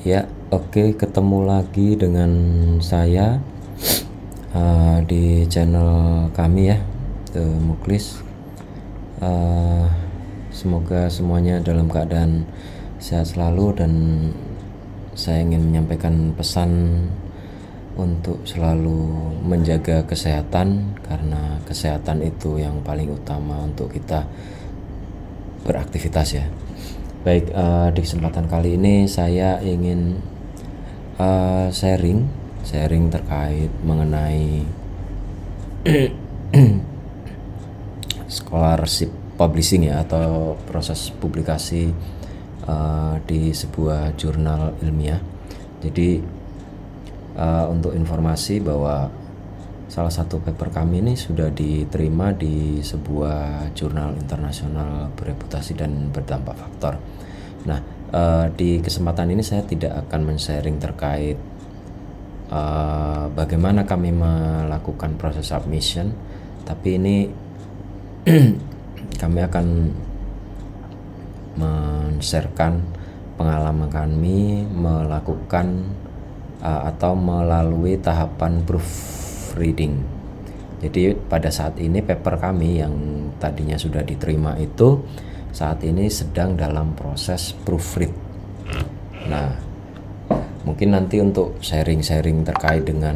Ya, oke, ketemu lagi dengan saya di channel kami ya, The Muklis. Eh, Semoga semuanya dalam keadaan sehat selalu, dan saya ingin menyampaikan pesan untuk selalu menjaga kesehatan, karena kesehatan itu yang paling utama untuk kita beraktivitas ya. Baik, di kesempatan kali ini saya ingin sharing terkait mengenai scholarship publishing ya, atau proses publikasi di sebuah jurnal ilmiah. Jadi untuk informasi bahwa salah satu paper kami ini sudah diterima di sebuah jurnal internasional bereputasi dan berdampak faktor. Nah, di kesempatan ini saya tidak akan men-sharing terkait bagaimana kami melakukan proses submission, tapi ini kami akan men-sharekan pengalaman kami melakukan atau melalui tahapan proofreading. Jadi pada saat ini paper kami yang tadinya sudah diterima itu saat ini sedang dalam proses proofread. Nah, mungkin nanti untuk sharing-sharing terkait dengan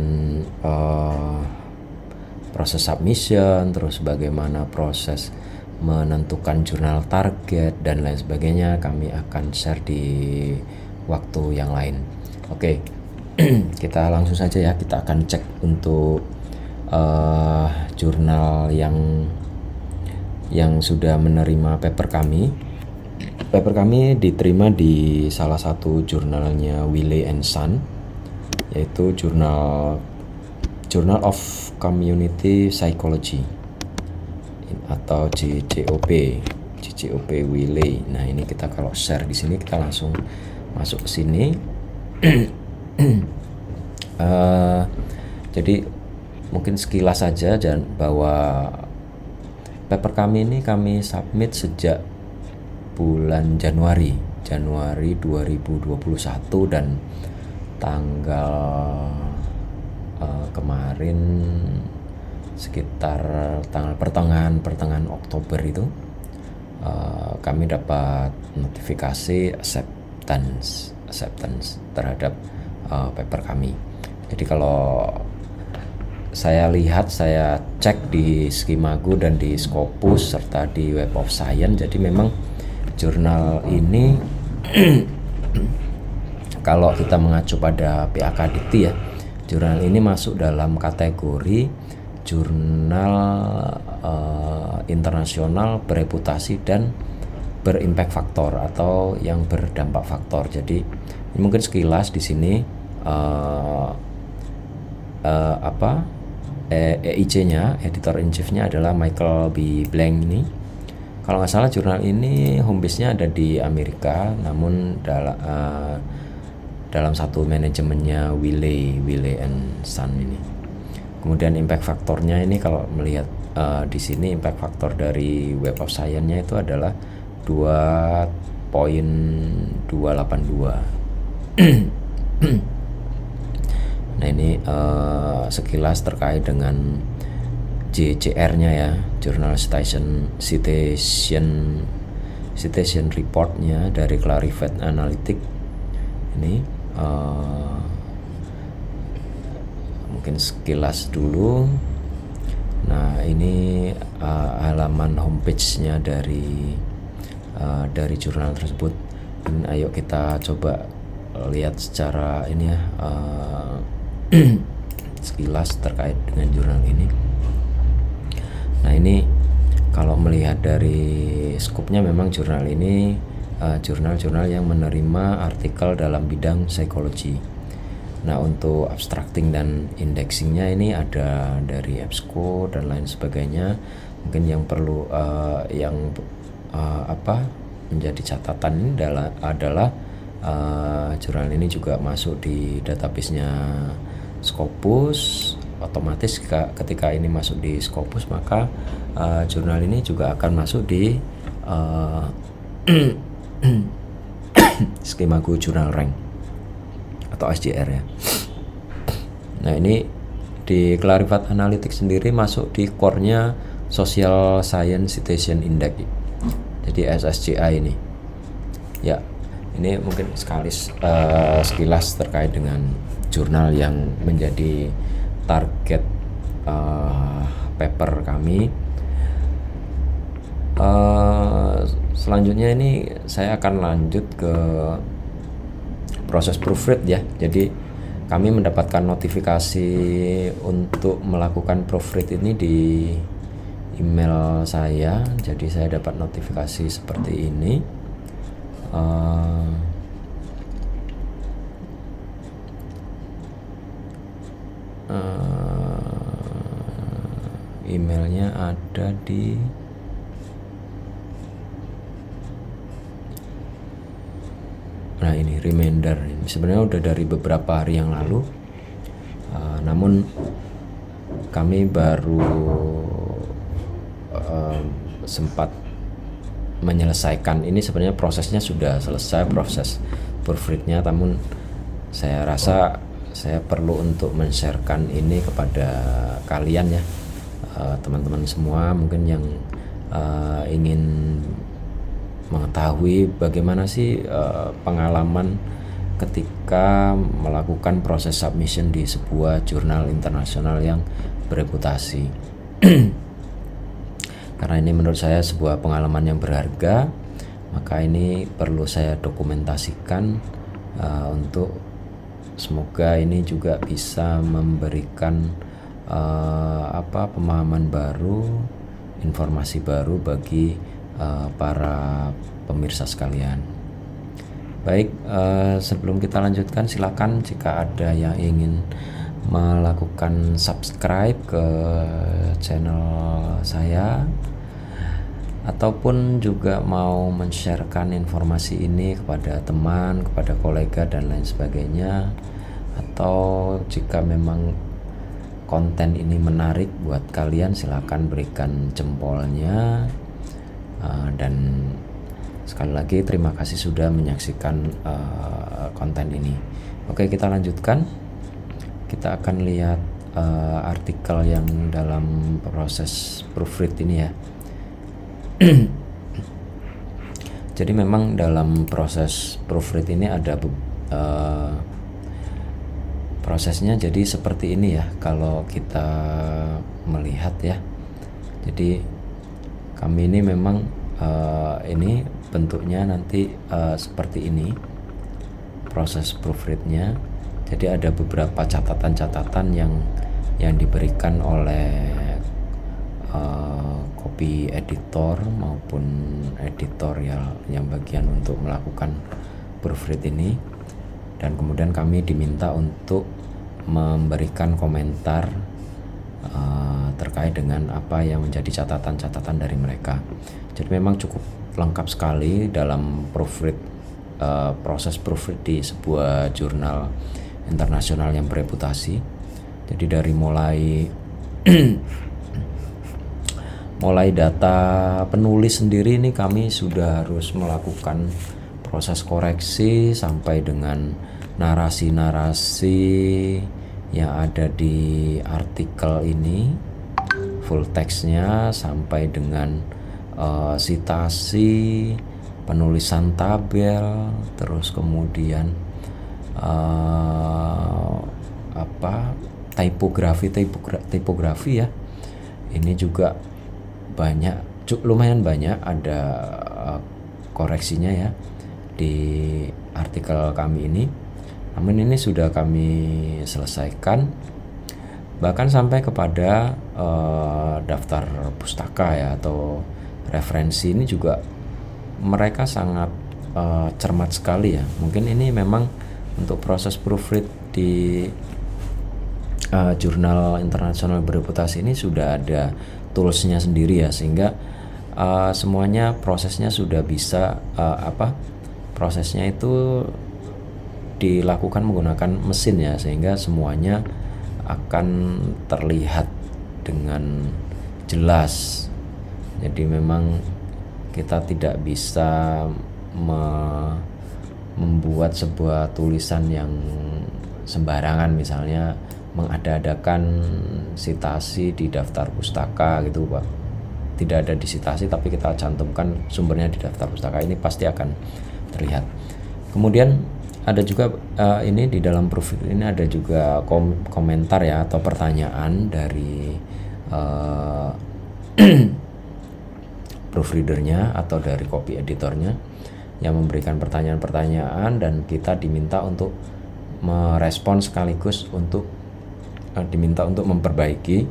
proses submission, terus bagaimana proses menentukan jurnal target dan lain sebagainya, kami akan share di waktu yang lain. Oke, kita langsung saja ya, kita akan cek untuk jurnal yang sudah menerima paper kami. Paper kami diterima di salah satu jurnalnya Wiley and Son, yaitu Journal of Community Psychology atau JCOP Wiley. Nah, ini kita kalau share di sini, kita langsung masuk ke sini. Jadi mungkin sekilas saja, dan bahwa paper kami ini kami submit sejak bulan Januari 2021, dan tanggal kemarin sekitar tanggal pertengahan Oktober itu kami dapat notifikasi acceptance terhadap paper kami. Jadi kalau saya lihat, saya cek di Skimago dan di Scopus serta di Web of Science, jadi memang jurnal ini kalau kita mengacu pada PAK-DIKTI ya, jurnal ini masuk dalam kategori jurnal internasional bereputasi dan berimpact faktor atau yang berdampak faktor. Jadi ini mungkin sekilas di sini EIC-nya, editor in chief-nya adalah Michael B. Blank ini. Kalau nggak salah jurnal ini home base-nya ada di Amerika, namun dalam satu manajemennya Wiley and Son ini. Kemudian impact faktornya ini kalau melihat di sini, impact faktor dari Web of Science-nya itu adalah 2.282. Nah, ini sekilas terkait dengan JCR-nya ya, Journal Citation Report-nya dari Clarivate Analytics. Ini mungkin sekilas dulu. Nah, ini halaman homepage-nya dari jurnal tersebut. Dan ayo kita coba lihat secara ini ya, sekilas terkait dengan jurnal ini. Nah, ini kalau melihat dari skupnya, memang jurnal ini jurnal-jurnal yang menerima artikel dalam bidang psikologi. Nah, untuk abstracting dan indexingnya ini ada dari EBSCO dan lain sebagainya. Mungkin yang perlu menjadi catatan ini adalah jurnal ini juga masuk di database-nya Scopus. Otomatis ketika ini masuk di Scopus, maka jurnal ini juga akan masuk di Skimago Journal Rank. atau SJR ya. Nah, ini di Clarivate Analytics sendiri masuk di core-nya Social Science Citation Index, jadi SSCI ini ya. Ini mungkin sekilas terkait dengan jurnal yang menjadi target paper kami. Selanjutnya ini saya akan lanjut ke proses proofread ya. Jadi kami mendapatkan notifikasi untuk melakukan proofread ini di email saya. Jadi saya dapat notifikasi seperti ini. Emailnya ada di ini reminder. Ini sebenarnya udah dari beberapa hari yang lalu, namun kami baru sempat menyelesaikan ini. Sebenarnya prosesnya sudah selesai, proses proofreadnya, namun saya rasa saya perlu untuk men-sharekan ini kepada kalian ya, teman-teman semua mungkin yang ingin mengetahui bagaimana sih pengalaman ketika melakukan proses submission di sebuah jurnal internasional yang bereputasi. Karena ini menurut saya sebuah pengalaman yang berharga, maka ini perlu saya dokumentasikan untuk semoga ini juga bisa memberikan pemahaman baru, informasi baru bagi para pemirsa sekalian. Baik, sebelum kita lanjutkan, silakan jika ada yang ingin melakukan subscribe ke channel saya ataupun juga mau men-sharekan informasi ini kepada teman, kepada kolega dan lain sebagainya, atau jika memang konten ini menarik buat kalian, silakan berikan jempolnya. Dan sekali lagi terima kasih sudah menyaksikan konten ini. Oke, kita lanjutkan. Kita akan lihat artikel yang dalam proses proofread ini ya. Jadi memang dalam proses proofread ini ada prosesnya jadi seperti ini ya, kalau kita melihat ya. Jadi kami ini memang ini bentuknya nanti seperti ini proses proofreadnya. Jadi ada beberapa catatan-catatan yang diberikan oleh copy editor maupun editorial yang bagian untuk melakukan proofread ini, dan kemudian kami diminta untuk memberikan komentar terkait dengan apa yang menjadi catatan-catatan dari mereka. Jadi memang cukup lengkap sekali dalam proofread, proses proofread di sebuah jurnal internasional yang bereputasi. Jadi dari mulai data penulis sendiri ini kami sudah harus melakukan proses koreksi sampai dengan narasi-narasi yang ada di artikel ini, full teksnya, sampai dengan sitasi, penulisan tabel, terus kemudian tipografi ya. Ini juga lumayan banyak ada koreksinya ya di artikel kami ini. Namun ini sudah kami selesaikan, bahkan sampai kepada daftar pustaka ya atau referensi ini juga mereka sangat cermat sekali ya. Mungkin ini memang untuk proses proofread di jurnal internasional bereputasi ini sudah ada toolsnya sendiri ya, sehingga semuanya prosesnya sudah bisa prosesnya itu dilakukan menggunakan mesin ya, sehingga semuanya akan terlihat dengan jelas. Jadi memang kita tidak bisa membuat sebuah tulisan yang sembarangan, misalnya mengada-adakan sitasi di daftar pustaka gitu Pak, tidak ada di sitasi tapi kita cantumkan sumbernya di daftar pustaka, ini pasti akan terlihat. Kemudian ada juga ini di dalam proofread ini ada juga komentar ya atau pertanyaan dari proofreadernya atau dari copy editornya yang memberikan pertanyaan-pertanyaan, dan kita diminta untuk merespon sekaligus untuk diminta untuk memperbaiki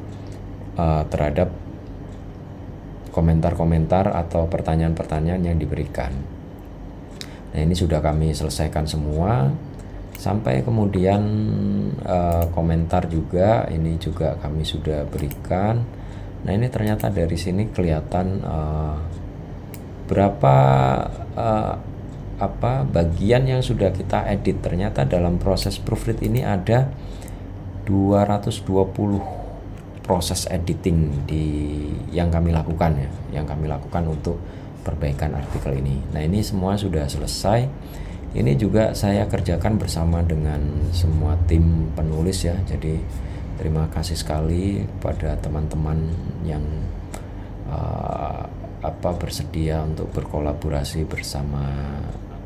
terhadap komentar-komentar atau pertanyaan-pertanyaan yang diberikan. Nah, ini sudah kami selesaikan semua, sampai kemudian komentar juga ini juga kami sudah berikan. Nah, ini ternyata dari sini kelihatan berapa bagian yang sudah kita edit. Ternyata dalam proses proofread ini ada 220 proses editing yang kami lakukan ya, yang kami lakukan untuk perbaikan artikel ini. Nah, ini semua sudah selesai. Ini juga saya kerjakan bersama dengan semua tim penulis ya. Jadi terima kasih sekali pada teman-teman yang bersedia untuk berkolaborasi bersama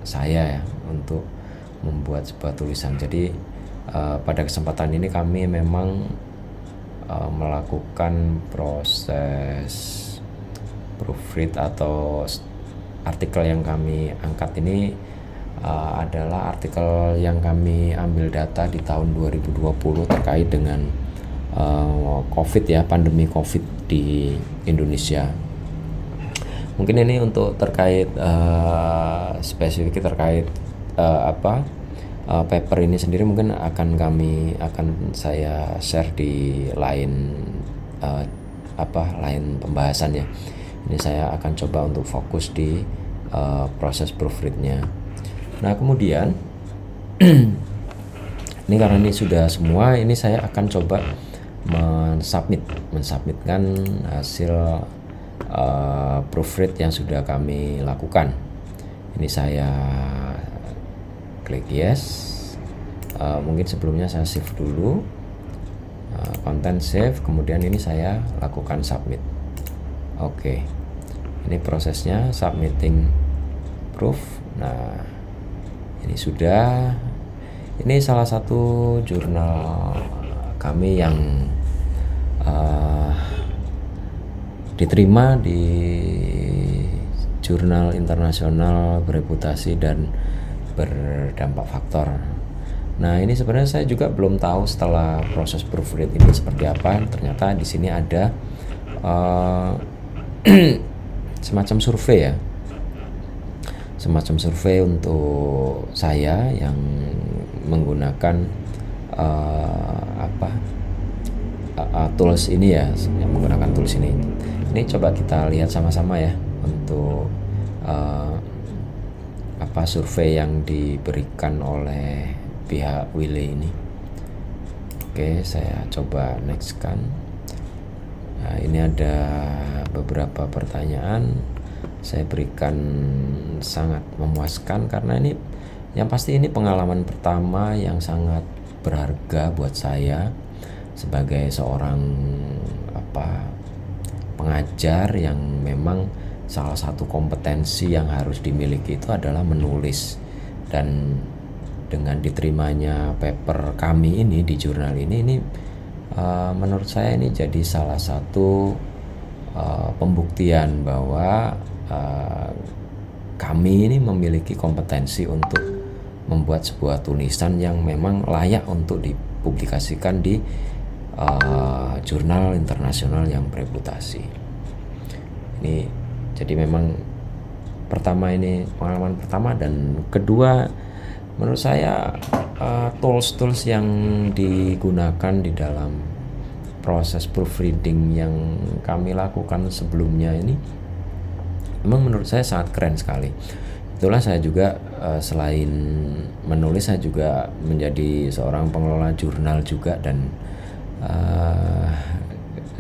saya ya untuk membuat sebuah tulisan. Jadi pada kesempatan ini kami memang melakukan proses proofread atau artikel yang kami angkat ini adalah artikel yang kami ambil data di tahun 2020 terkait dengan COVID ya, pandemi COVID di Indonesia. Mungkin ini untuk terkait spesifik terkait paper ini sendiri mungkin akan saya share di lain lain pembahasan ya. Ini saya akan coba untuk fokus di proses proofreadnya. Nah, kemudian ini karena ini sudah semua, ini saya akan coba mensubmitkan hasil proofread yang sudah kami lakukan. Ini saya klik yes. Mungkin sebelumnya saya save dulu, content save, kemudian ini saya lakukan submit. Oke, ini prosesnya submitting proof. Nah, ini sudah, ini salah satu jurnal kami yang diterima di jurnal internasional bereputasi dan berdampak faktor. Nah, ini sebenarnya saya juga belum tahu setelah proses proofread ini seperti apa. Ternyata di sini ada semacam survei ya, semacam survei untuk saya yang menggunakan tools ini ya, yang menggunakan tools ini. Ini coba kita lihat sama-sama ya untuk survei yang diberikan oleh pihak Wiley ini. Oke, saya coba next kan. Nah, ini ada beberapa pertanyaan, saya berikan sangat memuaskan karena ini yang pasti ini pengalaman pertama yang sangat berharga buat saya sebagai seorang pengajar, yang memang salah satu kompetensi yang harus dimiliki itu adalah menulis. Dan dengan diterimanya paper kami ini di jurnal ini menurut saya ini jadi salah satu pembuktian bahwa kami ini memiliki kompetensi untuk membuat sebuah tulisan yang memang layak untuk dipublikasikan di jurnal internasional yang bereputasi. Ini jadi memang pertama, ini pengalaman pertama, dan kedua menurut saya tools yang digunakan di dalam proses proofreading yang kami lakukan sebelumnya ini memang menurut saya sangat keren sekali. Itulah saya juga selain menulis, saya juga menjadi seorang pengelola jurnal juga, dan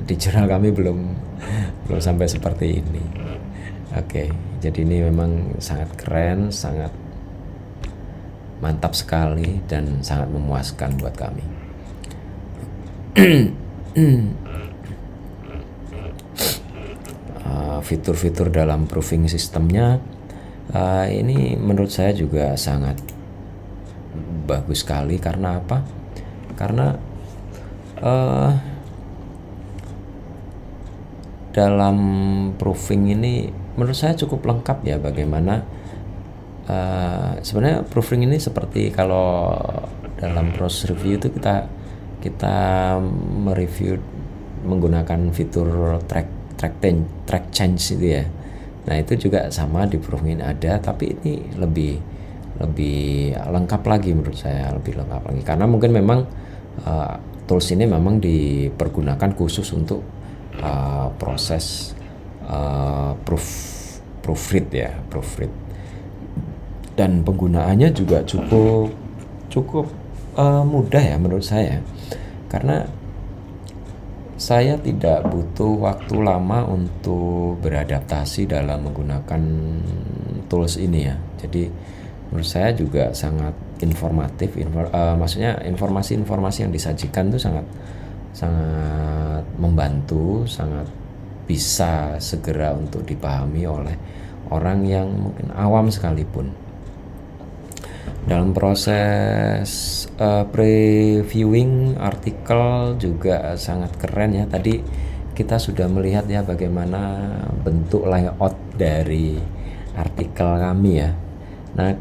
di jurnal kami belum sampai seperti ini. Oke, jadi ini memang sangat keren, sangat mantap sekali dan sangat memuaskan buat kami. Fitur-fitur dalam proofing sistemnya ini menurut saya juga sangat bagus sekali. Karena apa? Karena dalam proofing ini menurut saya cukup lengkap ya. Bagaimana sebenarnya proofing ini seperti kalau dalam proses review itu kita mereview menggunakan fitur track change itu ya. Nah itu juga sama di proofing ada, tapi ini lebih lengkap lagi menurut saya, lebih lengkap lagi karena mungkin memang tools ini memang dipergunakan khusus untuk proses proofread ya, proofread, dan penggunaannya juga cukup mudah ya menurut saya, karena saya tidak butuh waktu lama untuk beradaptasi dalam menggunakan tools ini ya. Jadi menurut saya juga sangat informatif, maksudnya informasi-informasi yang disajikan itu sangat membantu, sangat bisa segera untuk dipahami oleh orang yang mungkin awam sekalipun. Dalam proses previewing artikel juga sangat keren ya. Tadi kita sudah melihat ya bagaimana bentuk layout dari artikel kami ya. Nah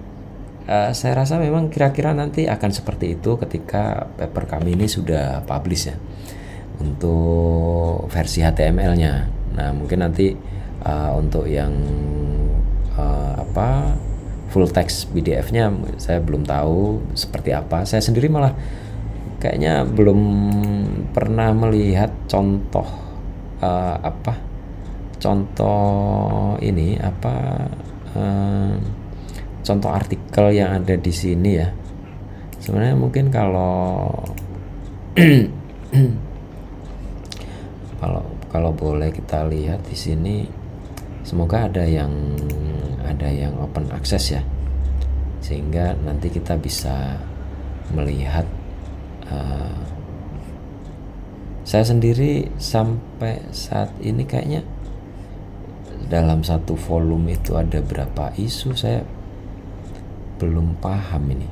saya rasa memang kira-kira nanti akan seperti itu ketika paper kami ini sudah publish ya, untuk versi HTML-nya. Nah mungkin nanti untuk yang full text PDF-nya saya belum tahu seperti apa. Saya sendiri malah kayaknya belum pernah melihat contoh contoh artikel yang ada di sini ya. Sebenarnya mungkin kalau kalau boleh kita lihat di sini, semoga ada yang open access ya, sehingga nanti kita bisa melihat. Saya sendiri sampai saat ini kayaknya dalam satu volume itu ada berapa isu, saya belum paham ini.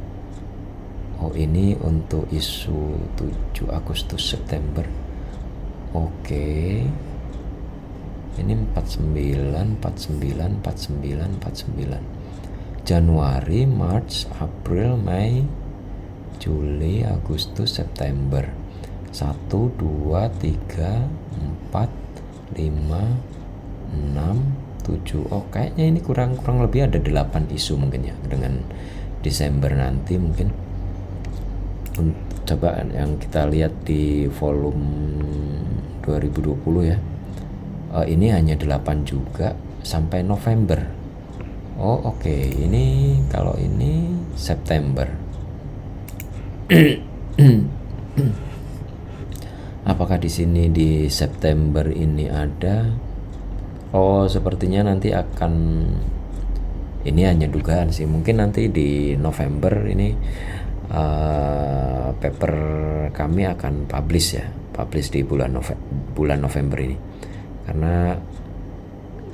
Oh ini untuk isu 7 Agustus September. Oke. Ini 49 Januari, March, April, Mei, Juli, Agustus, September. 1, 2, 3, 4, 5, 6, 7. Oh kayaknya ini kurang lebih ada 8 isu mungkin ya. Dengan Desember nanti mungkin. Coba yang kita lihat di volume 2020 ya. Ini hanya 8 juga sampai November. Oh oke. Ini kalau ini September. Apakah di sini di September ini ada? Oh sepertinya nanti akan, ini hanya dugaan sih, mungkin nanti di November ini paper kami akan publish di bulan November ini. Karena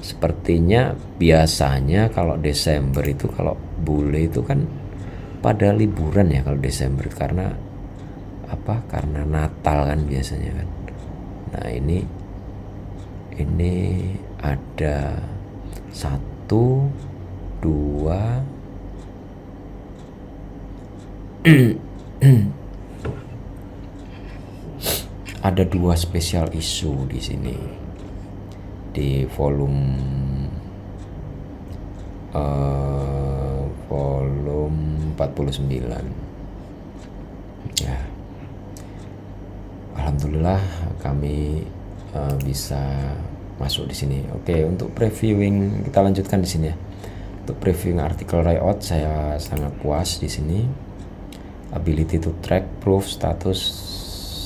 sepertinya biasanya kalau Desember itu, kalau bule itu kan pada liburan ya kalau Desember, karena karena Natal kan biasanya kan. Nah ini ada 1, 2 ada 2 spesial isu di sini di volume 49 ya. Alhamdulillah kami bisa masuk di sini. Oke, untuk previewing kita lanjutkan di sini ya. Untuk previewing artikel layout saya sangat puas di sini. Ability to track proof status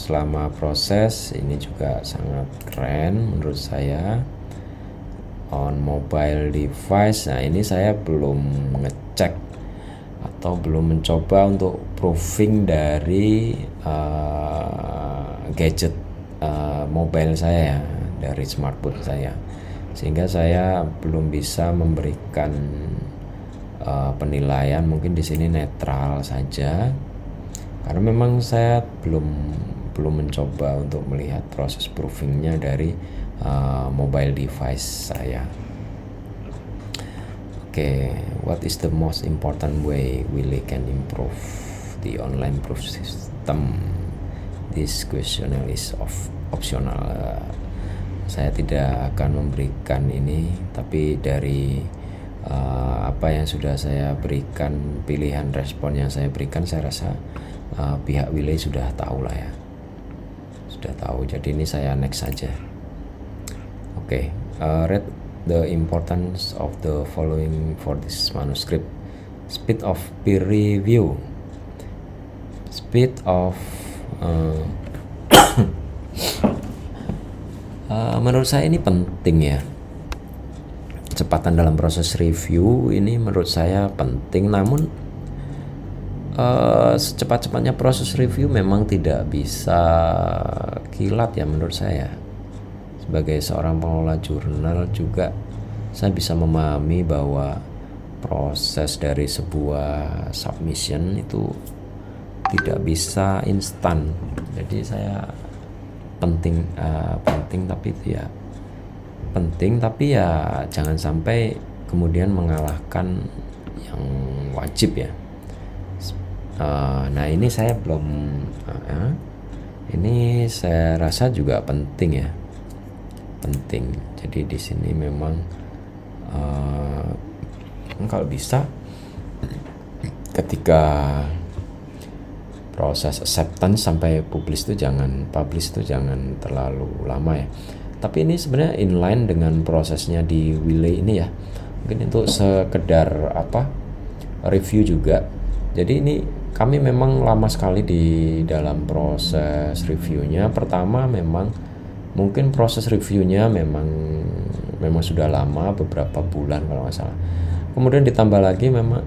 selama proses ini juga sangat keren menurut saya. On mobile device, nah ini saya belum ngecek atau belum mencoba untuk proofing dari gadget mobile saya, dari smartphone saya, sehingga saya belum bisa memberikan penilaian. Mungkin di sini netral saja, karena memang saya belum mencoba untuk melihat proses proofingnya dari mobile device saya. What is the most important way Willy can improve the online proof system? This questionnaire is optional. Saya tidak akan memberikan ini, tapi dari apa yang sudah saya berikan, pilihan respon yang saya berikan, saya rasa pihak Willy sudah tahu lah ya, sudah tahu. Jadi ini saya next saja. Read the importance of the following for this manuscript. Speed of peer review. Speed of menurut saya ini penting ya. Kecepatan dalam proses review ini menurut saya penting, namun secepat-cepatnya proses review memang tidak bisa kilat ya menurut saya. Sebagai seorang pengelola jurnal juga saya bisa memahami bahwa proses dari sebuah submission itu tidak bisa instan. Jadi saya penting tapi itu ya penting, tapi ya jangan sampai kemudian mengalahkan yang wajib ya. Nah ini saya belum ini saya rasa juga penting ya, penting. Jadi di sini memang kalau bisa ketika proses acceptance sampai publish itu jangan terlalu lama ya. Tapi ini sebenarnya inline dengan prosesnya di Willy ini ya. Mungkin untuk sekedar review juga. Jadi ini kami memang lama sekali di dalam proses reviewnya. Pertama memang mungkin proses reviewnya memang sudah lama, beberapa bulan kalau nggak salah. Kemudian ditambah lagi memang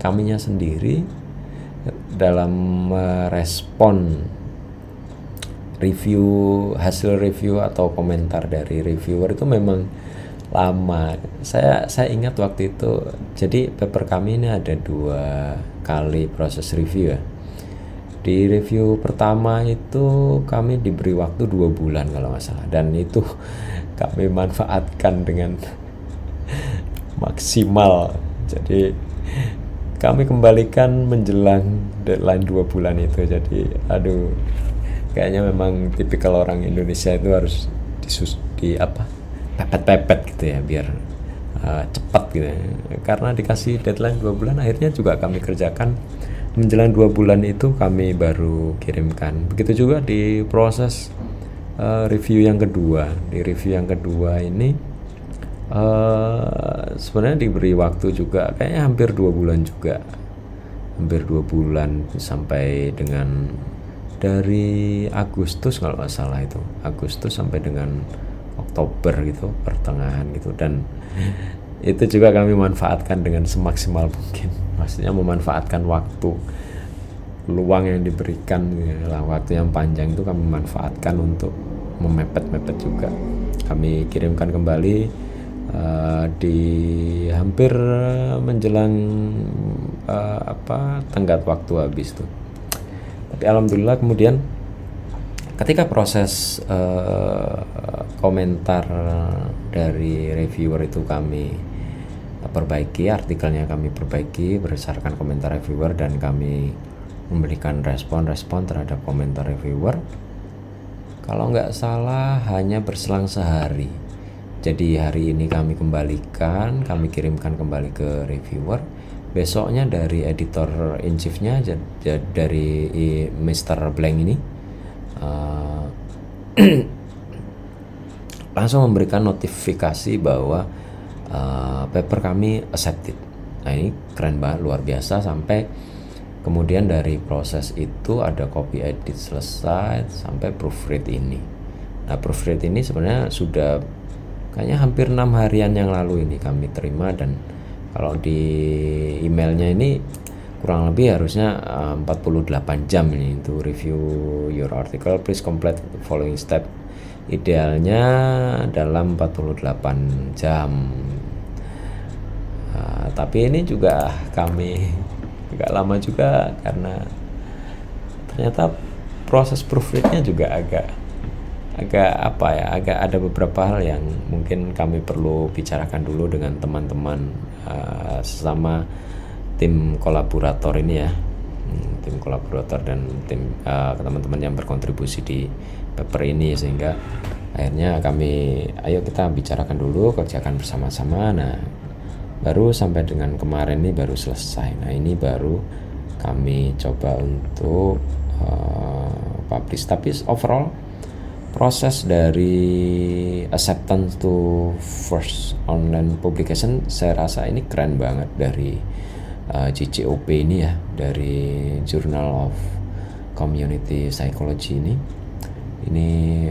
kaminya sendiri dalam respon review, hasil review atau komentar dari reviewer itu memang lama. Saya ingat waktu itu, jadi paper kami ini ada 2 kali proses review ya. Di review pertama itu kami diberi waktu 2 bulan kalau nggak salah, dan itu kami manfaatkan dengan maksimal. Jadi kami kembalikan menjelang deadline 2 bulan itu. Jadi kayaknya memang tipikal orang Indonesia itu harus pepet gitu ya, biar cepat gitu ya. Karena dikasih deadline 2 bulan, akhirnya juga kami kerjakan menjelang 2 bulan itu kami baru kirimkan. Begitu juga di proses review yang kedua. Di review yang kedua ini sebenarnya diberi waktu juga kayaknya hampir 2 bulan juga, hampir 2 bulan, sampai dengan dari Agustus kalau nggak salah, itu Agustus sampai dengan Oktober gitu, pertengahan gitu. Dan itu juga kami manfaatkan dengan semaksimal mungkin, maksudnya memanfaatkan waktu luang yang diberikan lah, waktu yang panjang itu kami manfaatkan untuk memepet juga. Kami kirimkan kembali di hampir menjelang tenggat waktu habis tuh. Tapi alhamdulillah kemudian ketika proses komentar dari reviewer itu kami perbaiki, artikelnya kami perbaiki berdasarkan komentar reviewer, dan kami memberikan respon terhadap komentar reviewer. Kalau nggak salah hanya berselang sehari. Jadi hari ini kami kirimkan kembali ke reviewer. Besoknya dari editor in chief-nya, dari Mr. Blank ini langsung memberikan notifikasi bahwa paper kami accepted. Nah ini keren banget, luar biasa. Sampai kemudian dari proses itu ada copy edit selesai sampai proofread ini. Nah proofread ini sebenarnya sudah kayaknya hampir 6 harian yang lalu ini kami terima, dan Kalau di emailnya ini kurang lebih harusnya 48 jam ini to review your article, please complete the following step. Idealnya dalam 48 jam. Tapi ini juga kami agak lama juga karena ternyata proses proofreadnya juga agak apa ya, agak ada beberapa hal yang mungkin kami perlu bicarakan dulu dengan teman-teman sesama tim kolaborator ini ya, tim kolaborator dan tim teman-teman yang berkontribusi di paper ini, sehingga akhirnya kami ayo kita bicarakan dulu, kerjakan bersama-sama. Nah baru sampai dengan kemarin ini baru selesai. Nah ini baru kami coba untuk publish. Tapi overall proses dari acceptance to first online publication saya rasa ini keren banget dari JCOP ini ya, dari Journal of Community Psychology ini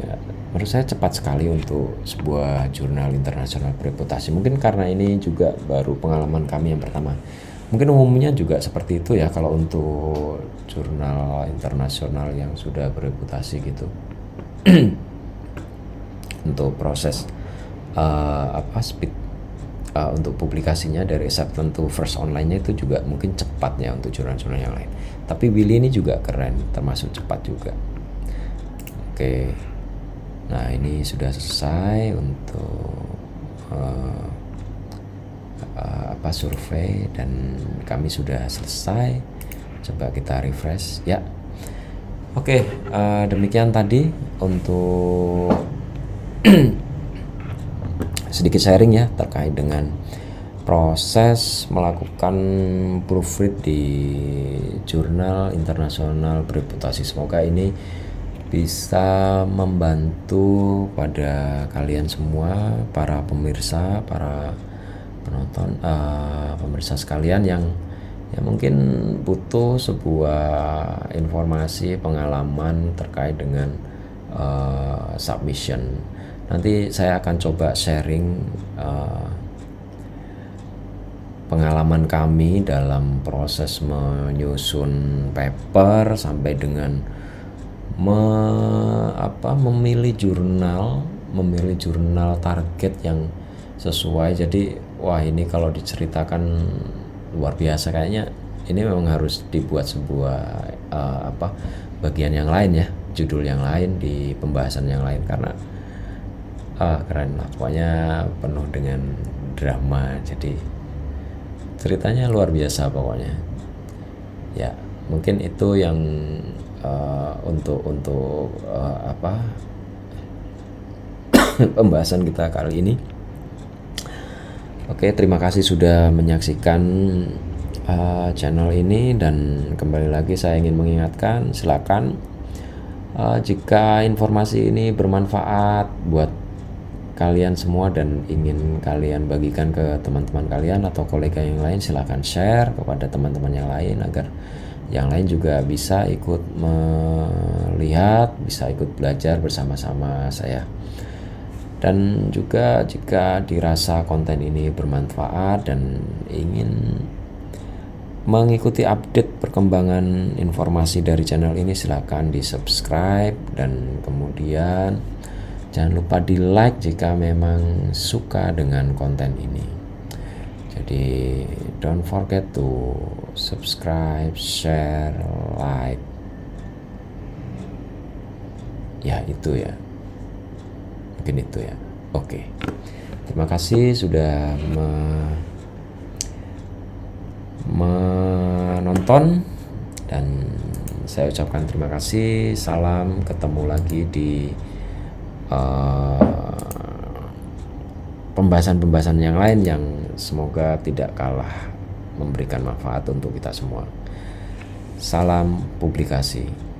menurut saya cepat sekali untuk sebuah jurnal internasional bereputasi. Mungkin karena ini juga baru pengalaman kami yang pertama. Mungkin umumnya juga seperti itu ya kalau untuk jurnal internasional yang sudah bereputasi gitu. Untuk proses speed untuk publikasinya dari acceptance to first online-nya itu juga mungkin cepat ya untuk jurnal-jurnal yang lain. Tapi Willy ini juga keren, termasuk cepat juga. Oke. Nah ini sudah selesai untuk survei dan kami sudah selesai. Coba kita refresh ya. Oke, demikian tadi untuk sedikit sharing ya terkait dengan proses melakukan proofread di jurnal internasional bereputasi. Semoga ini bisa membantu pada kalian semua, para pemirsa, para penonton, pemirsa sekalian yang mungkin butuh sebuah informasi, pengalaman terkait dengan submission. Nanti saya akan coba sharing pengalaman kami dalam proses menyusun paper sampai dengan memilih jurnal target yang sesuai. Jadi wah ini kalau diceritakan luar biasa, kayaknya ini memang harus dibuat sebuah bagian yang lain ya, judul yang lain di pembahasan yang lain, karena keren lah pokoknya, penuh dengan drama, jadi ceritanya luar biasa pokoknya ya. Mungkin itu yang untuk pembahasan kita kali ini. Oke, terima kasih sudah menyaksikan channel ini, dan kembali lagi saya ingin mengingatkan, silakan jika informasi ini bermanfaat buat kalian semua dan ingin kalian bagikan ke teman-teman kalian atau kolega yang lain, silakan share kepada teman-teman yang lain agar yang lain juga bisa ikut melihat, bisa ikut belajar bersama-sama saya. Dan juga jika dirasa konten ini bermanfaat dan ingin mengikuti update perkembangan informasi dari channel ini, silakan di subscribe dan kemudian jangan lupa di like jika memang suka dengan konten ini. Jadi don't forget to subscribe, share, like. Ya itu ya. Mungkin itu ya. Oke. Terima kasih sudah menonton, dan saya ucapkan terima kasih. Salam, ketemu lagi di pembahasan-pembahasan yang lain yang semoga tidak kalah memberikan manfaat untuk kita semua. Salam publikasi.